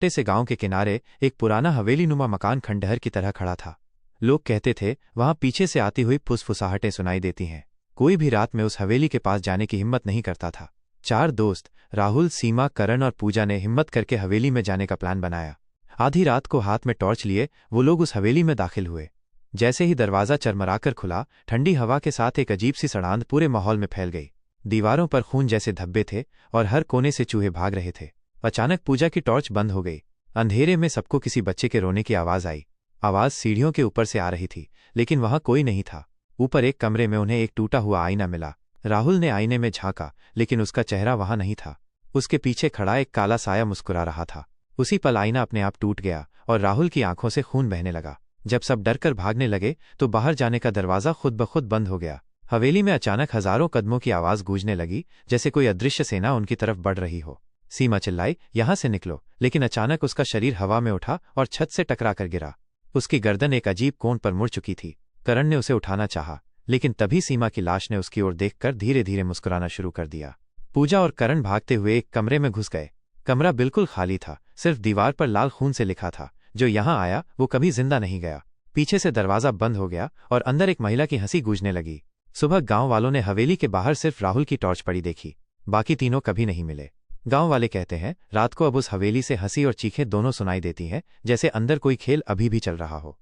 छोटे से गांव के किनारे एक पुराना हवेलीनुमा मकान खंडहर की तरह खड़ा था। लोग कहते थे वहां पीछे से आती हुई फुसफुसाहटें सुनाई देती हैं। कोई भी रात में उस हवेली के पास जाने की हिम्मत नहीं करता था। 4 दोस्त राहुल, सीमा, करण और पूजा ने हिम्मत करके हवेली में जाने का प्लान बनाया। आधी रात को हाथ में टॉर्च लिए वो लोग उस हवेली में दाखिल हुए। जैसे ही दरवाज़ा चरमराकर खुला, ठंडी हवा के साथ एक अजीब सी सड़ांध पूरे माहौल में फैल गई। दीवारों पर खून जैसे धब्बे थे और हर कोने से चूहे भाग रहे थे। अचानक पूजा की टॉर्च बंद हो गई। अंधेरे में सबको किसी बच्चे के रोने की आवाज़ आई। आवाज़ सीढ़ियों के ऊपर से आ रही थी, लेकिन वहां कोई नहीं था। ऊपर एक कमरे में उन्हें एक टूटा हुआ आईना मिला। राहुल ने आईने में झांका, लेकिन उसका चेहरा वहां नहीं था। उसके पीछे खड़ा एक काला साया मुस्कुरा रहा था। उसी पल आईना अपने आप टूट गया और राहुल की आंखों से खून बहने लगा। जब सब डरकर भागने लगे तो बाहर जाने का दरवाज़ा खुद ब खुद बंद हो गया। हवेली में अचानक हजारों कदमों की आवाज़ गूंजने लगी, जैसे कोई अदृश्य सेना उनकी तरफ बढ़ रही हो। सीमा चिल्लाई, यहां से निकलो, लेकिन अचानक उसका शरीर हवा में उठा और छत से टकरा कर गिरा। उसकी गर्दन एक अजीब कोण पर मुड़ चुकी थी। करण ने उसे उठाना चाहा, लेकिन तभी सीमा की लाश ने उसकी ओर देखकर धीरे धीरे मुस्कुराना शुरू कर दिया। पूजा और करण भागते हुए एक कमरे में घुस गए। कमरा बिल्कुल खाली था, सिर्फ दीवार पर लाल खून से लिखा था, जो यहां आया वो कभी जिंदा नहीं गया। पीछे से दरवाज़ा बंद हो गया और अंदर एक महिला की हंसी गूंजने लगी। सुबह गांव वालों ने हवेली के बाहर सिर्फ राहुल की टॉर्च पड़ी देखी। बाकी तीनों कभी नहीं मिले। गांव वाले कहते हैं रात को अब उस हवेली से हंसी और चीखें दोनों सुनाई देती हैं, जैसे अंदर कोई खेल अभी भी चल रहा हो।